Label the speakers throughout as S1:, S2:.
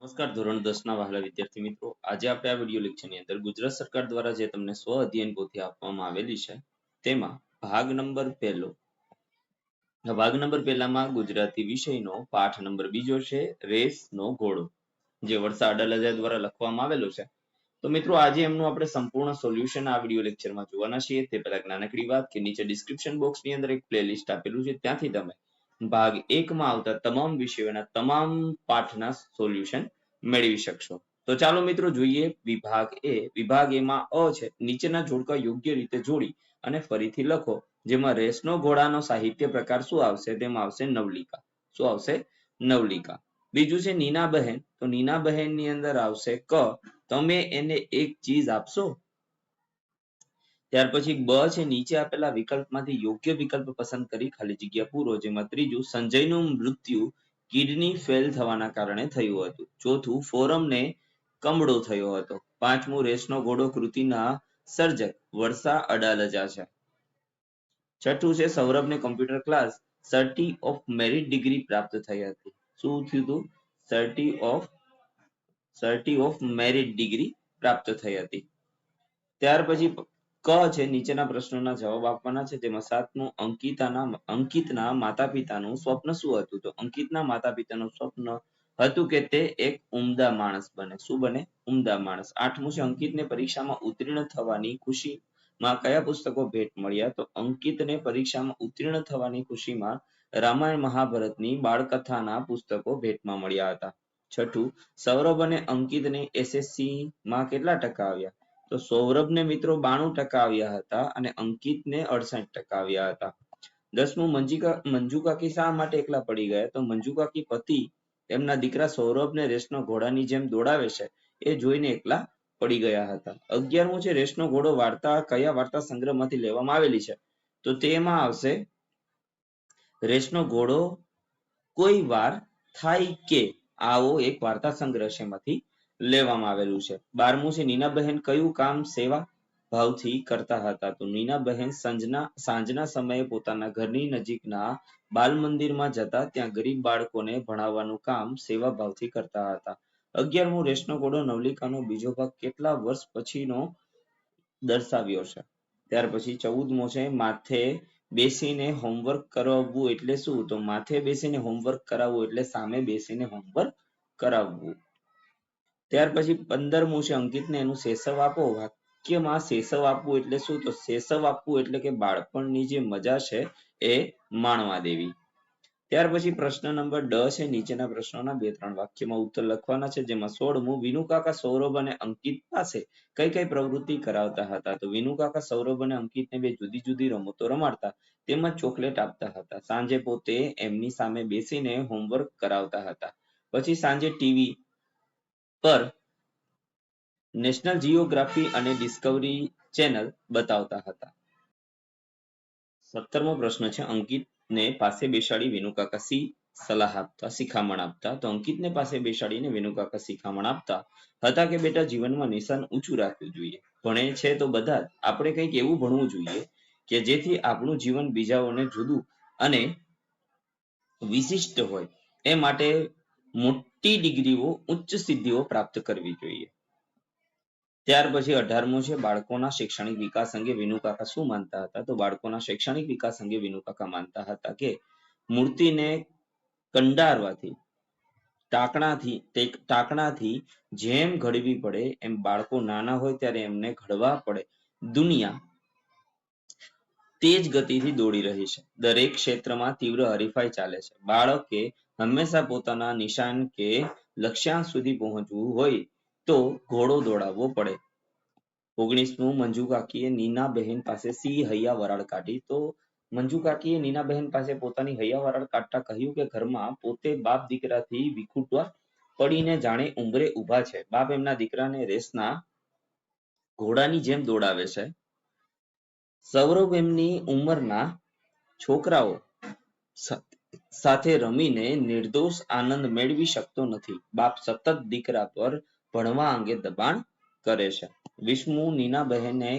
S1: નમસ્કાર ધોરણ 10 ના વહાલા વિદ્યાર્થી મિત્રો, આજે આપણે આ વિડિયો લેક્ચરની અંદર ગુજરાત સરકાર દ્વારા જે તમને સ્વ અધ્યયન પોથી આપવામાં આવેલી છે તેમાં ભાગ નંબર પહેલામાં ગુજરાતી વિષયનો પાઠ નંબર 2 છે રેસનો ઘોડો, જે વર્ષા અડાલજા દ્વારા લખવામાં આવેલો છે. તો મિત્રો આજે એમનું આપણે સંપૂર્ણ સોલ્યુશન આ વિડિયો લેક્ચરમાં જોવાના છીએ. તે પહેલા નાનકડી વાત કે નીચે ડિસ્ક્રિપ્શન બોક્સની અંદર એક પ્લેલિસ્ટ આપેલું છે, ત્યાંથી તમે ભાગ 1 માં આવતા તમામ વિષયોના તમામ પાઠના સોલ્યુશન મેળવી શકશો. તો ચાલો મિત્રો જોઈએ વિભાગ એ. વિભાગ એ માં અ છે નીચેના જોડકા યોગ્ય રીતે જોડી અને ફરીથી લખો. જેમાં રેસનો ઘોડાનો સાહિત્ય પ્રકાર શું આવશે? તેમાં આવશે નવલિકા. શું આવશે? નવલિકા. બીજું છે નીના બહેન. તો નીના બહેન ની અંદર આવશે ક. તમે એને એક ચીજ આપશો. ત્યાર પછી બ છે નીચે આપેલા વિકલ્પમાંથી યોગ્ય વિકલ્પ પસંદ કરી ખાલી જગ્યા પૂરો. જેમાં ત્રીજું સંજયનું મૃત્યુ કિડની ફેલ થવાના કારણે થયું હતું. ચોથું ફોરમને કમળો થયો હતો. પાંચમું રેસનો ઘોડો કૃતિના સર્જક વર્ષા અડાલજા છે. છઠ્ઠું છે સૌરભને computer class certi of merit degree પ્રાપ્ત થઈ હતી. શું થયું હતું? સર્ટી ઓફ મેરિટ ડિગ્રી પ્રાપ્ત થઈ હતી. ત્યાર પછી ક છે નીચેના પ્રશ્નોના જવાબ આપવાના છે. જેમાં સાતમું અંકિતના માતા પિતાનું સ્વપ્ન શું હતું? તો અંકિતના માતા પિતાનું સ્વપ્ન હતું કે તે એક ઉમદા માણસ બને. શું બને? ઉમદા માણસ. આઠમું છે અંકિતને પરીક્ષામાં ઉત્તીર્ણ થવાની ખુશીમાં કયા પુસ્તકો ભેટ મળ્યા? તો અંકિતને પરીક્ષામાં ઉત્તીર્ણ થવાની ખુશીમાં રામાયણ મહાભારતની બાળકથાના પુસ્તકો ભેટમાં મળ્યા હતા. છઠ્ઠું સૌરભ અને અંકિતને SSC માં કેટલા ટકા આવ્યા? તો સૌરભને મિત્રો 92% આવ્યા હતા અને અંકિતને 68% આવ્યા હતા. દસમું મંજુ કાકી શા માટે એકલા પડી ગયા? તો મંજુ કાકી પતિ એમના દીકરા સૌરભને રેસનો ઘોડાની જેમ દોડાવે છે એ જોઈને એકલા પડી ગયા હતા. 11મું છે રેસનો ઘોડો વાર્તા કયા વાર્તા સંગ્રહમાંથી લેવામાં આવેલી છે? તો તેમાં આવશે રેસનો ઘોડો કોઈ વાર થાય કે. આવો એક વાર્તા સંગ્રહ છે એમાંથી લેવામાં આવેલું છે. 12મું છે નીનાબહેન કયું કામ સેવા ભાવથી કરતા હતા? તો નીનાબહેન સાંજના સમયે પોતાના ઘરની નજીકના બાલ મંદિરમાં જતા ત્યાં ગરીબ બાળકોને ભણાવવાનું કામ સેવા ભાવથી કરતા હતા. 11મું રેસનો ઘોડો નવલિકાનો બીજો ભાગ કેટલા વર્ષ પછીનો દર્શાવ્યો છે? ત્યાર પછી 14મો છે માથે બેસીને હોમવર્ક કરાવવું એટલે શું? તો માથે બેસીને હોમવર્ક કરાવવું એટલે સામે બેસીને હોમવર્ક કરાવવું. ત્યાર પછી 15મું છે અંકિતને એનું શેષવ આપો. વાક્યમાં શેષવ આપવું એટલે શું? તો શેષવ આપવું એટલે કે બાળપણની જે મજા છે એ માણવા દેવી. ત્યાર પછી પ્રશ્ન નંબર ડ છે નીચેના પ્રશ્નોના 2-3 વાક્યમાં ઉત્તર લખવાના છે. જેમાં 16મું વિનુકાકા સૌરભ અને અંકિત પાસે કઈ કઈ પ્રવૃત્તિ કરાવતા હતા? તો વિનુકાકા સૌરભ અને અંકિતને બે જુદી જુદી રમતો રમાડતા તેમજ ચોકલેટ આપતા હતા. સાંજે પોતે એમની સામે બેસીને હોમવર્ક કરાવતા હતા. પછી સાંજે ટીવી પર નેશનલ જિયોગ્રાફી અને ડિસ્કવરી ચેનલ બતાવતા હતા. 17મો પ્રશ્ન છે અંકિતને પાસે બેસાડી વિનુકાકા સલાહ આપતા શિખામણ આપતા. તો અંકિતને પાસે બેસાડીને વિનુકાકા શિખામણ આપતા હતા કે બેટા જીવનમાં નિશાન ઊંચું રાખવું જોઈએ. ભણે છે તો બધા જ આપણે કંઈક એવું ભણવું જોઈએ કે જેથી આપણું જીવન બીજાઓને જુદું અને વિશિષ્ટ હોય. એ માટે મોટી ડિગ્રીઓ ઉચ્ચ સિદ્ધિઓ પ્રાપ્ત કરવી જોઈએ. ત્યાર પછી 18મું છે બાળકોના શૈક્ષણિક વિકાસ અંગે વિનુકાકા શું માનતા હતા? તો બાળકોના શૈક્ષણિક વિકાસ અંગે વિનુકાકા માનતા હતા કે મૂર્તિને કંડારવાથી ટાંકણાથી જેમ ઘડવી પડે એમ બાળકો નાના હોય ત્યારે એમને ઘડવા પડે. દુનિયા તેજ ગતિથી દોડી રહી છે. દરેક ક્ષેત્રમાં તીવ્ર હરીફાઈ ચાલે છે. બાળકે હંમેશા પોતાના નિશાન કે લક્ષ્યાંક સુધી પહોંચવું હોય તો ઘોડો દોડાવવો પડે. 19મું મંજુ કાકીએ નીના બહેન પાસે સી હૈયા વરાળ કાઢી. તો મંજુ કાકીએ નીના બહેન પાસે પોતાની હૈયા વરાળ કાઢતા કહ્યું કે ઘરમાં પોતે બાપ દીકરાથી વિખૂટવા પડીને જાણે ઉંબરે ઊભા છે. બાપ એમના દીકરાને રેસના ઘોડાની જેમ દોડાવે છે. સૌરભ એમની ઉંમરના છોકરાઓ સાથે રમીને નિર્દોષ આનંદ મેળવી શકતો નથી. બાપ સતત દીકરા પર ભણવા અંગે દબાણ કરે છે. 20મું નીના બહેને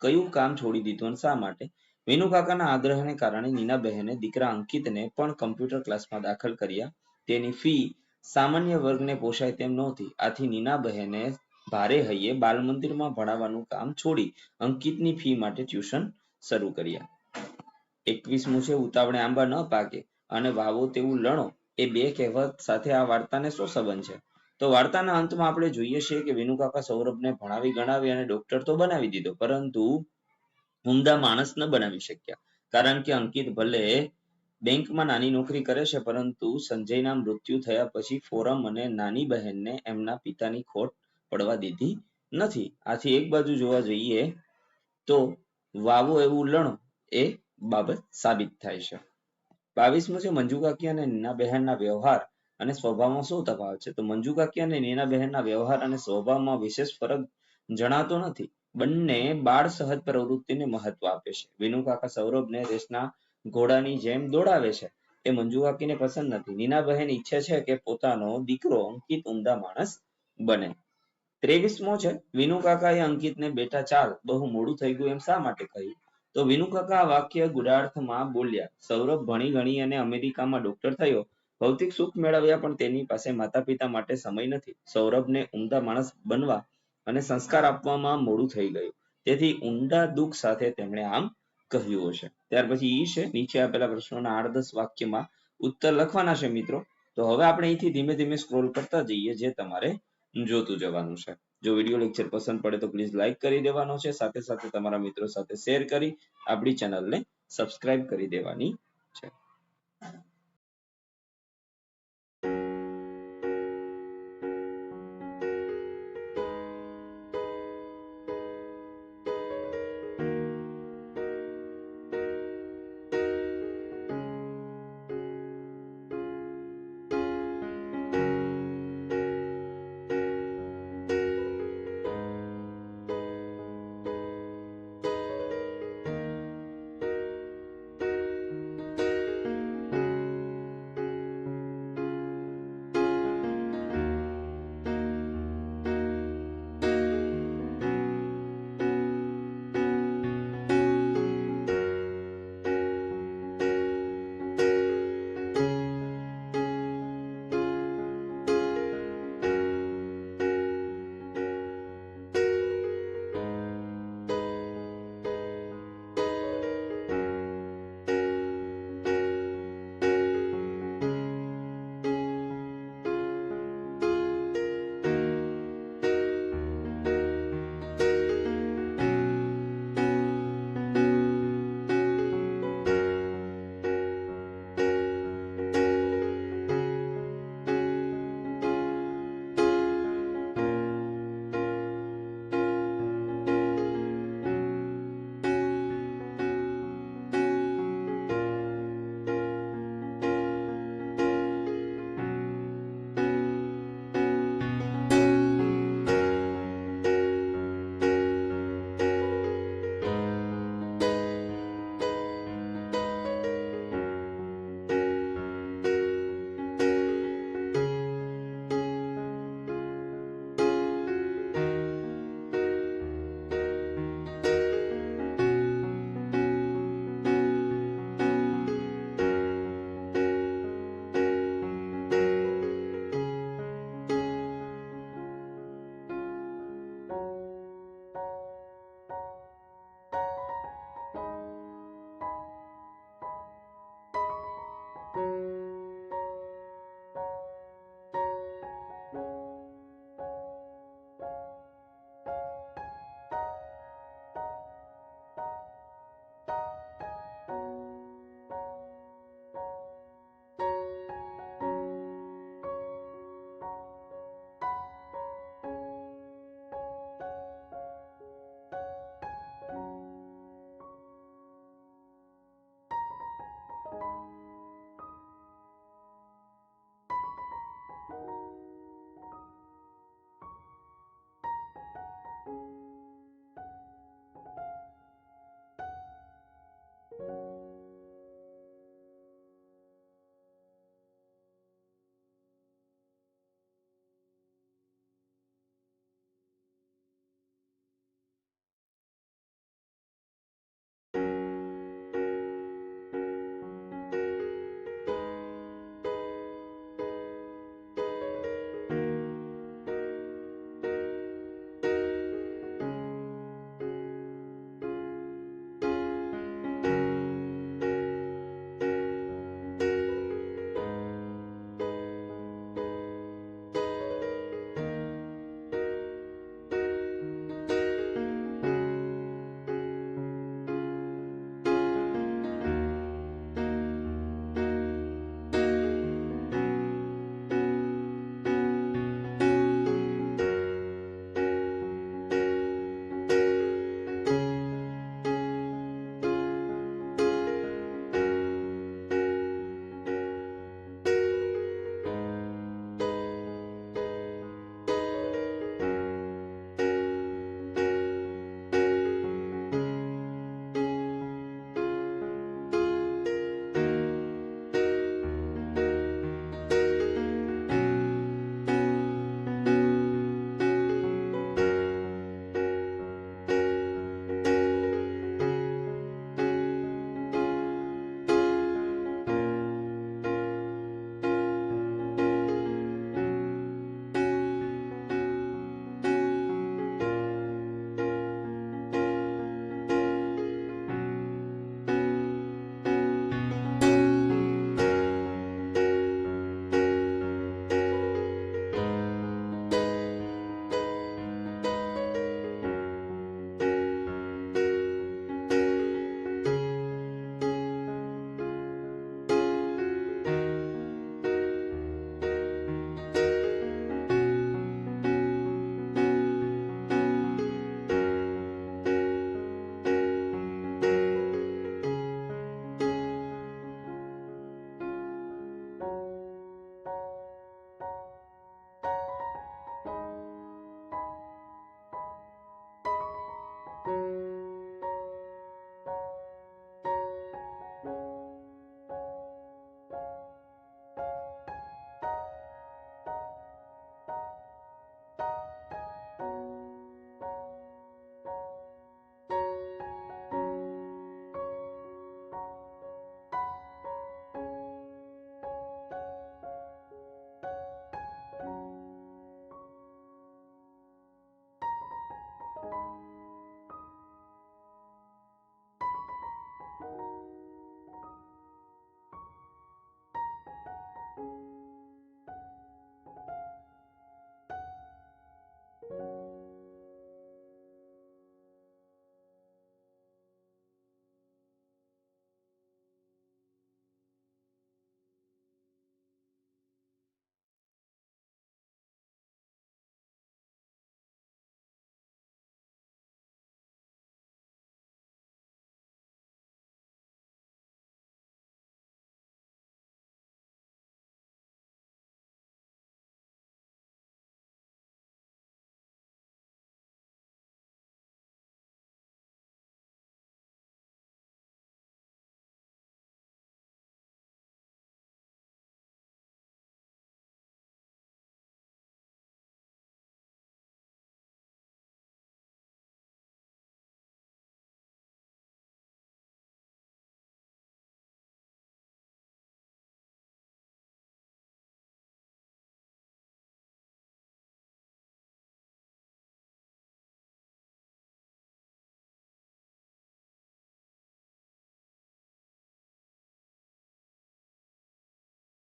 S1: કયું કામ છોડી દીધું અને શા માટે? વિનુકાકાના આગ્રહને કારણે નીના બહેને દીકરા અંકિતને પણ કમ્પ્યુટર ક્લાસમાં દાખલ કર્યા. તેની ફી સામાન્ય વર્ગને પોષાય તેમ નહોતી. આથી નીનાબહેને ભારે હૈયે બાલમંદિરમાં ભણાવવાનું કામ છોડી અંકિતની ફી માટે ટ્યુશન શરૂ કર્યા. 21મું છે ઉતાવળે આંબા ન પાકે અને વાવો તેવું લણો એ બે કહેવત સાથે આ વાર્તાને શું સંબંધ છે? તો વાર્તાના અંતમાં આપણે જોઈએ છીએ કે વિનુકાકા સૌરભને ભણાવી ગણાવી અને ડોક્ટર તો બનાવી દીધો, પરંતુ ઉમદા માણસ ન બનાવી શક્યા. કારણ કે અંકિત ભલે બેંકમાં નાની નોકરી કરે છે, પરંતુ સંજયના મૃત્યુ થયા પછી ફોરમ અને નાની બહેનને એમના પિતાની ખોટ પડવા દીધી નથી. આથી એક બાજુ જોવા જઈએ તો વાવો એવું લણો એ બાબત સાબિત થાય છે. 22મું છે મંજુ કાકી અને નીનાબહેનના વ્યવહાર અને સ્વભાવમાં શું તફાવત છે? તો મંજુ કાકી અને નીનાબહેનના વ્યવહાર અને સ્વભાવમાં વિશેષ ફરક જણાતો નથી. બંને બાળ સહજ પ્રવૃત્તિને મહત્વ આપે છે. વિનુકાકા સૌરભને રેસના ઘોડાની જેમ દોડાવે છે. એ મંજુ કાકીને પસંદ નથી. નીનાબહેન ઈચ્છે છે કે પોતાનો દીકરો અંકિત ઉમદા માણસ બને. 23મો છે વિનુકાકાએ અંકિતને બેટા ચાલ, બહુ મોડું થઈ ગયું એમ શા માટે કહ્યું? તો વિનુકાકા આ વાક્ય ગૂઢાર્થમાં બોલ્યા. સૌરભ ભણી ગણી અને અમેરિકામાં ડોક્ટર થયો. ભૌતિક સુખ મેળવ્યા, પણ તેની પાસે માતા પિતા માટે સમય નથી. સૌરભને ઉમદા માણસ બનવા અને સંસ્કાર આપવામાં મોડું થઈ ગયું. તેથી ઊંડા દુઃખ સાથે તેમણે આમ કહ્યું હશે. ત્યાર પછી ઈ છે નીચે આપેલા પ્રશ્નોના 8-10 વાક્યમાં ઉત્તર લખવાના છે મિત્રો. તો હવે આપણે અહીંથી ધીમે ધીમે સ્ક્રોલ કરતા જઈએ, જે તમારે જોતું જવાનું છે. જો વિડીયો લેક્ચર પસંદ પડે તો પ્લીઝ લાઈક કરી દેવાનો છે. સાથે સાથે તમારા મિત્રો સાથે શેર કરી આપણી ચેનલને સબસ્ક્રાઇબ કરી દેવાની છે.